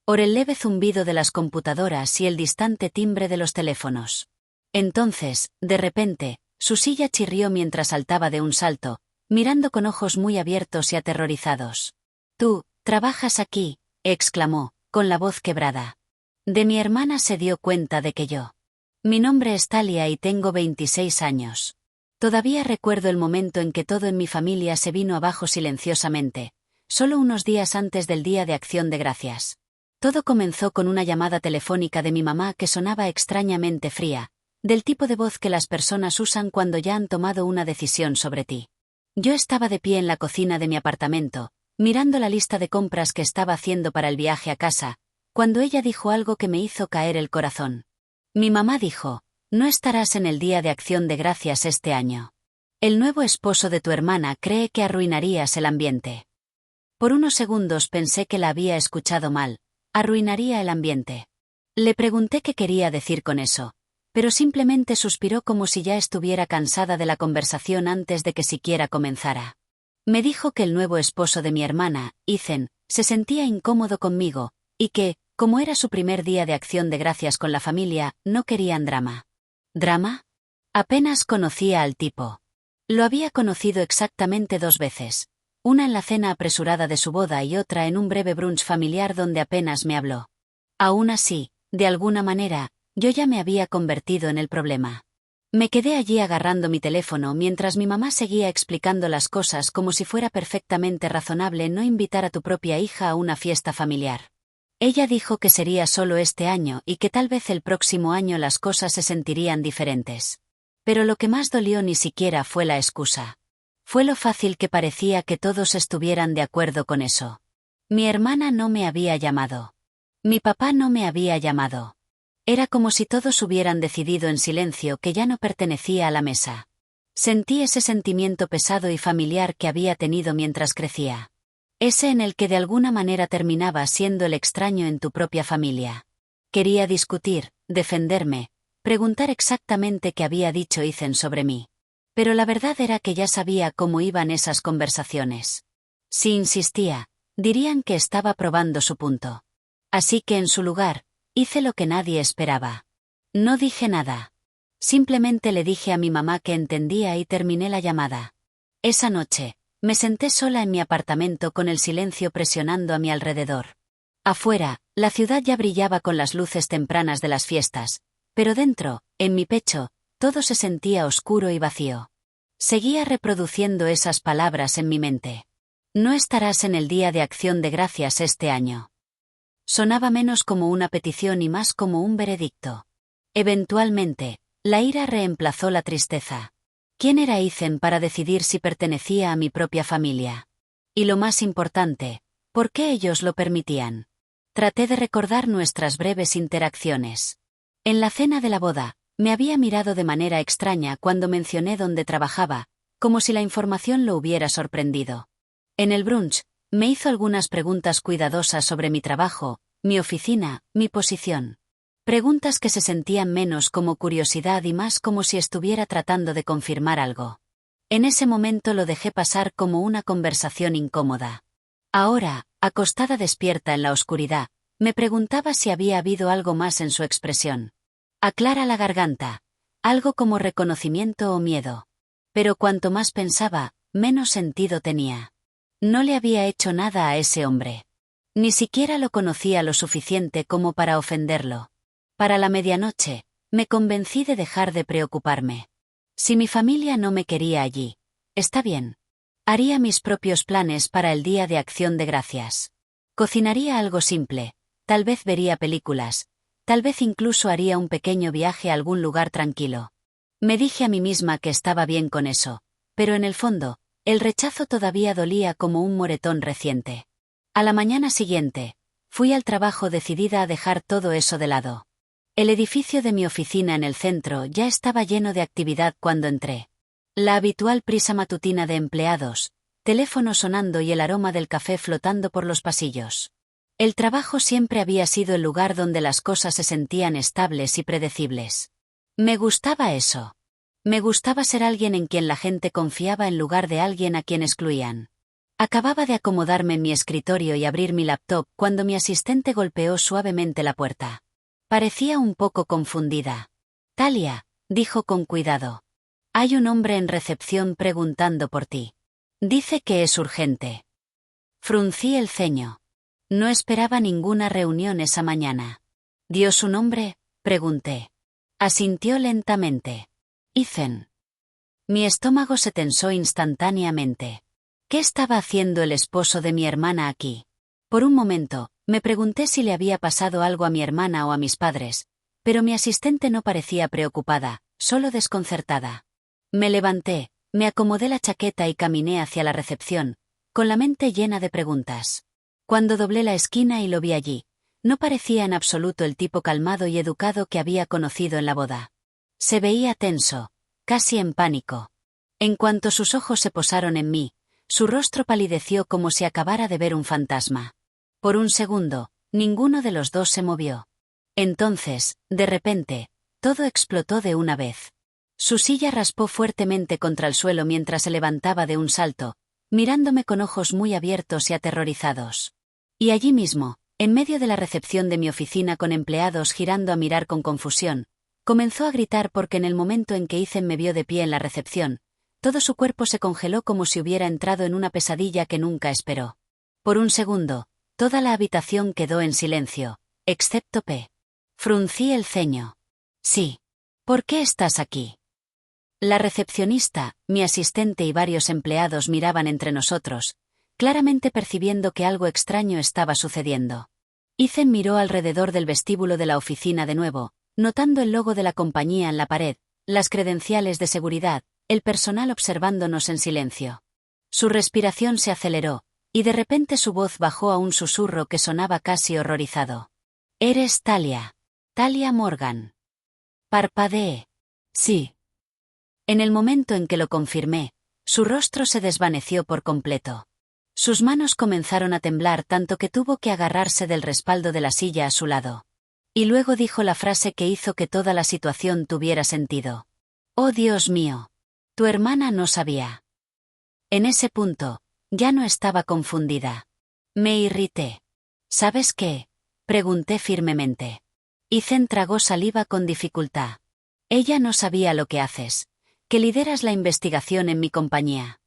Por el leve zumbido de las computadoras y el distante timbre de los teléfonos. Entonces, de repente, su silla chirrió mientras saltaba de un salto, mirando con ojos muy abiertos y aterrorizados. «Tú, trabajas aquí», exclamó, con la voz quebrada. De mi hermana se dio cuenta de que yo. Mi nombre es Talia y tengo 26 años. Todavía recuerdo el momento en que todo en mi familia se vino abajo silenciosamente, solo unos días antes del Día de Acción de Gracias. Todo comenzó con una llamada telefónica de mi mamá que sonaba extrañamente fría, del tipo de voz que las personas usan cuando ya han tomado una decisión sobre ti. Yo estaba de pie en la cocina de mi apartamento, mirando la lista de compras que estaba haciendo para el viaje a casa, cuando ella dijo algo que me hizo caer el corazón. Mi mamá dijo: «No estarás en el Día de Acción de Gracias este año. El nuevo esposo de tu hermana cree que arruinarías el ambiente». Por unos segundos pensé que la había escuchado mal. Arruinaría el ambiente. Le pregunté qué quería decir con eso, pero simplemente suspiró como si ya estuviera cansada de la conversación antes de que siquiera comenzara. Me dijo que el nuevo esposo de mi hermana, Ethan, se sentía incómodo conmigo, y que, como era su primer día de acción de gracias con la familia, no querían drama. ¿Drama? Apenas conocía al tipo. Lo había conocido exactamente 2 veces. Una en la cena apresurada de su boda y otra en un breve brunch familiar donde apenas me habló. Aún así, de alguna manera, yo ya me había convertido en el problema. Me quedé allí agarrando mi teléfono mientras mi mamá seguía explicando las cosas como si fuera perfectamente razonable no invitar a tu propia hija a una fiesta familiar. Ella dijo que sería solo este año y que tal vez el próximo año las cosas se sentirían diferentes. Pero lo que más dolió ni siquiera fue la excusa. Fue lo fácil que parecía que todos estuvieran de acuerdo con eso. Mi hermana no me había llamado. Mi papá no me había llamado. Era como si todos hubieran decidido en silencio que ya no pertenecía a la mesa. Sentí ese sentimiento pesado y familiar que había tenido mientras crecía. Ese en el que de alguna manera terminaba siendo el extraño en tu propia familia. Quería discutir, defenderme, preguntar exactamente qué había dicho Ethan sobre mí. Pero la verdad era que ya sabía cómo iban esas conversaciones. Si insistía, dirían que estaba probando su punto. Así que en su lugar, hice lo que nadie esperaba. No dije nada. Simplemente le dije a mi mamá que entendía y terminé la llamada. Esa noche, me senté sola en mi apartamento con el silencio presionando a mi alrededor. Afuera, la ciudad ya brillaba con las luces tempranas de las fiestas, pero dentro, en mi pecho, todo se sentía oscuro y vacío. Seguía reproduciendo esas palabras en mi mente. No estarás en el Día de Acción de Gracias este año. Sonaba menos como una petición y más como un veredicto. Eventualmente, la ira reemplazó la tristeza. ¿Quién era Ethan para decidir si pertenecía a mi propia familia? Y lo más importante, ¿por qué ellos lo permitían? Traté de recordar nuestras breves interacciones. En la cena de la boda, me había mirado de manera extraña cuando mencioné dónde trabajaba, como si la información lo hubiera sorprendido. En el brunch, me hizo algunas preguntas cuidadosas sobre mi trabajo, mi oficina, mi posición. Preguntas que se sentían menos como curiosidad y más como si estuviera tratando de confirmar algo. En ese momento lo dejé pasar como una conversación incómoda. Ahora, acostada despierta en la oscuridad, me preguntaba si había habido algo más en su expresión. Aclara la garganta. Algo como reconocimiento o miedo. Pero cuanto más pensaba, menos sentido tenía. No le había hecho nada a ese hombre. Ni siquiera lo conocía lo suficiente como para ofenderlo. Para la medianoche, me convencí de dejar de preocuparme. Si mi familia no me quería allí, está bien. Haría mis propios planes para el Día de Acción de Gracias. Cocinaría algo simple, tal vez vería películas. Tal vez incluso haría un pequeño viaje a algún lugar tranquilo. Me dije a mí misma que estaba bien con eso, pero en el fondo, el rechazo todavía dolía como un moretón reciente. A la mañana siguiente, fui al trabajo decidida a dejar todo eso de lado. El edificio de mi oficina en el centro ya estaba lleno de actividad cuando entré. La habitual prisa matutina de empleados, teléfono sonando y el aroma del café flotando por los pasillos. El trabajo siempre había sido el lugar donde las cosas se sentían estables y predecibles. Me gustaba eso. Me gustaba ser alguien en quien la gente confiaba en lugar de alguien a quien excluían. Acababa de acomodarme en mi escritorio y abrir mi laptop cuando mi asistente golpeó suavemente la puerta. Parecía un poco confundida. Talia, dijo con cuidado. Hay un hombre en recepción preguntando por ti. Dice que es urgente. Fruncí el ceño. No esperaba ninguna reunión esa mañana. ¿Dio su nombre? Pregunté. Asintió lentamente. Ethan. Mi estómago se tensó instantáneamente. ¿Qué estaba haciendo el esposo de mi hermana aquí? Por un momento, me pregunté si le había pasado algo a mi hermana o a mis padres, pero mi asistente no parecía preocupada, solo desconcertada. Me levanté, me acomodé la chaqueta y caminé hacia la recepción, con la mente llena de preguntas. Cuando doblé la esquina y lo vi allí, no parecía en absoluto el tipo calmado y educado que había conocido en la boda. Se veía tenso, casi en pánico. En cuanto sus ojos se posaron en mí, su rostro palideció como si acabara de ver un fantasma. Por un segundo, ninguno de los dos se movió. Entonces, de repente, todo explotó de una vez. Su silla raspó fuertemente contra el suelo mientras se levantaba de un salto, mirándome con ojos muy abiertos y aterrorizados. Y allí mismo, en medio de la recepción de mi oficina con empleados girando a mirar con confusión, comenzó a gritar porque en el momento en que Ethan me vio de pie en la recepción, todo su cuerpo se congeló como si hubiera entrado en una pesadilla que nunca esperó. Por un segundo, toda la habitación quedó en silencio, excepto P. Fruncí el ceño. Sí. ¿Por qué estás aquí? La recepcionista, mi asistente y varios empleados miraban entre nosotros, claramente percibiendo que algo extraño estaba sucediendo. Ethan miró alrededor del vestíbulo de la oficina de nuevo, notando el logo de la compañía en la pared, las credenciales de seguridad, el personal observándonos en silencio. Su respiración se aceleró, y de repente su voz bajó a un susurro que sonaba casi horrorizado. «Eres Talia. Talia Morgan». Parpadeé. «Sí». En el momento en que lo confirmé, su rostro se desvaneció por completo. Sus manos comenzaron a temblar tanto que tuvo que agarrarse del respaldo de la silla a su lado. Y luego dijo la frase que hizo que toda la situación tuviera sentido. «Oh Dios mío. Tu hermana no sabía». En ese punto, ya no estaba confundida. Me irrité. ¿Sabes qué? Pregunté firmemente. Ethan tragó saliva con dificultad. Ella no sabía lo que haces, que lideras la investigación en mi compañía.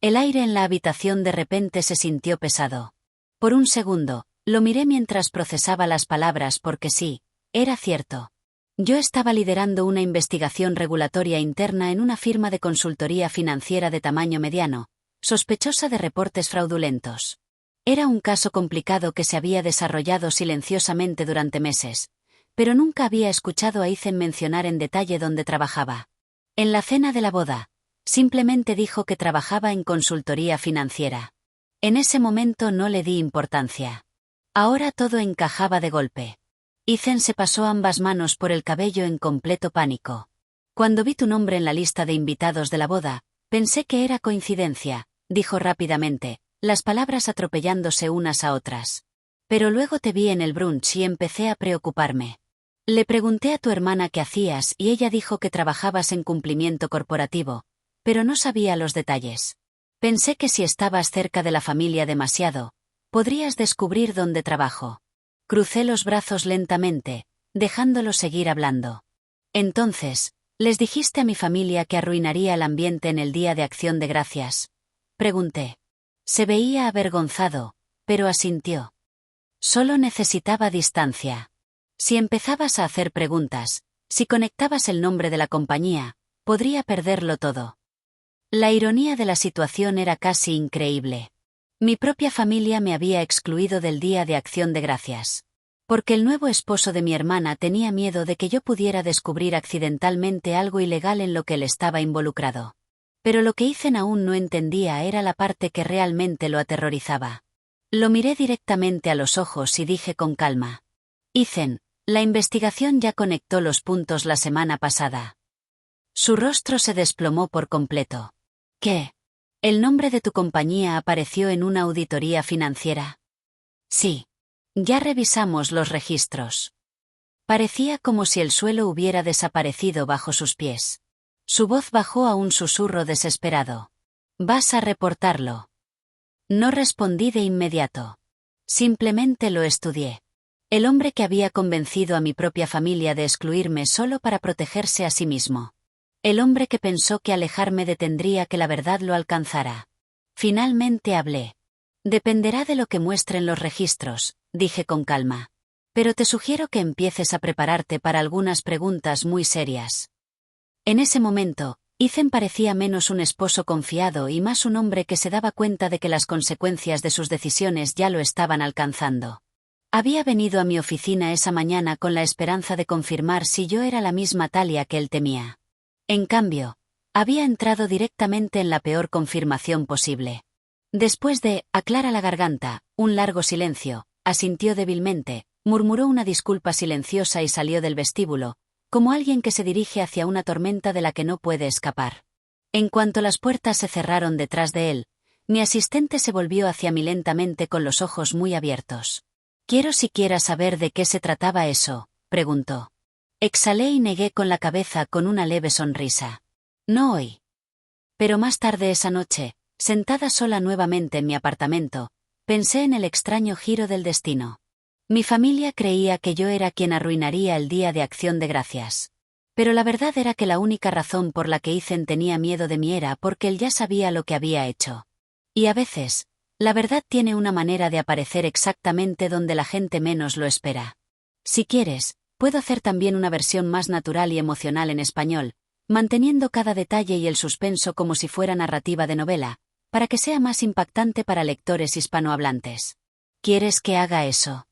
El aire en la habitación de repente se sintió pesado. Por un segundo, lo miré mientras procesaba las palabras porque sí, era cierto. Yo estaba liderando una investigación regulatoria interna en una firma de consultoría financiera de tamaño mediano, sospechosa de reportes fraudulentos. Era un caso complicado que se había desarrollado silenciosamente durante meses, pero nunca había escuchado a Ethan mencionar en detalle dónde trabajaba. En la cena de la boda, simplemente dijo que trabajaba en consultoría financiera. En ese momento no le di importancia. Ahora todo encajaba de golpe. Ethan se pasó ambas manos por el cabello en completo pánico. Cuando vi tu nombre en la lista de invitados de la boda, pensé que era coincidencia, dijo rápidamente, las palabras atropellándose unas a otras. Pero luego te vi en el brunch y empecé a preocuparme. Le pregunté a tu hermana qué hacías y ella dijo que trabajabas en cumplimiento corporativo, pero no sabía los detalles. Pensé que si estabas cerca de la familia demasiado, podrías descubrir dónde trabajo. Crucé los brazos lentamente, dejándolo seguir hablando. Entonces, ¿les dijiste a mi familia que arruinaría el ambiente en el Día de Acción de Gracias? Pregunté. Se veía avergonzado, pero asintió. Solo necesitaba distancia. Si empezabas a hacer preguntas, si conectabas el nombre de la compañía, podría perderlo todo. La ironía de la situación era casi increíble. Mi propia familia me había excluido del Día de Acción de Gracias. Porque el nuevo esposo de mi hermana tenía miedo de que yo pudiera descubrir accidentalmente algo ilegal en lo que él estaba involucrado. Pero lo que Ethan aún no entendía era la parte que realmente lo aterrorizaba. Lo miré directamente a los ojos y dije con calma. Ethan, la investigación ya conectó los puntos la semana pasada. Su rostro se desplomó por completo. ¿Qué? ¿El nombre de tu compañía apareció en una auditoría financiera? Sí. Ya revisamos los registros. Parecía como si el suelo hubiera desaparecido bajo sus pies. Su voz bajó a un susurro desesperado. ¿Vas a reportarlo? No respondí de inmediato. Simplemente lo estudié. El hombre que había convencido a mi propia familia de excluirme solo para protegerse a sí mismo. El hombre que pensó que alejarme detendría que la verdad lo alcanzara. Finalmente hablé. Dependerá de lo que muestren los registros, dije con calma. Pero te sugiero que empieces a prepararte para algunas preguntas muy serias. En ese momento, Ethan parecía menos un esposo confiado y más un hombre que se daba cuenta de que las consecuencias de sus decisiones ya lo estaban alcanzando. Había venido a mi oficina esa mañana con la esperanza de confirmar si yo era la misma Talia que él temía. En cambio, había entrado directamente en la peor confirmación posible. Después de aclara la garganta, un largo silencio, asintió débilmente, murmuró una disculpa silenciosa y salió del vestíbulo, como alguien que se dirige hacia una tormenta de la que no puede escapar. En cuanto las puertas se cerraron detrás de él, mi asistente se volvió hacia mí lentamente con los ojos muy abiertos. «Quiero siquiera saber de qué se trataba eso», preguntó. Exhalé y negué con la cabeza con una leve sonrisa. «No hoy». Pero más tarde esa noche, sentada sola nuevamente en mi apartamento, pensé en el extraño giro del destino. Mi familia creía que yo era quien arruinaría el Día de Acción de Gracias. Pero la verdad era que la única razón por la que Ethan tenía miedo de mí era porque él ya sabía lo que había hecho. Y a veces, la verdad tiene una manera de aparecer exactamente donde la gente menos lo espera. Si quieres, puedo hacer también una versión más natural y emocional en español, manteniendo cada detalle y el suspenso como si fuera narrativa de novela, para que sea más impactante para lectores hispanohablantes. ¿Quieres que haga eso?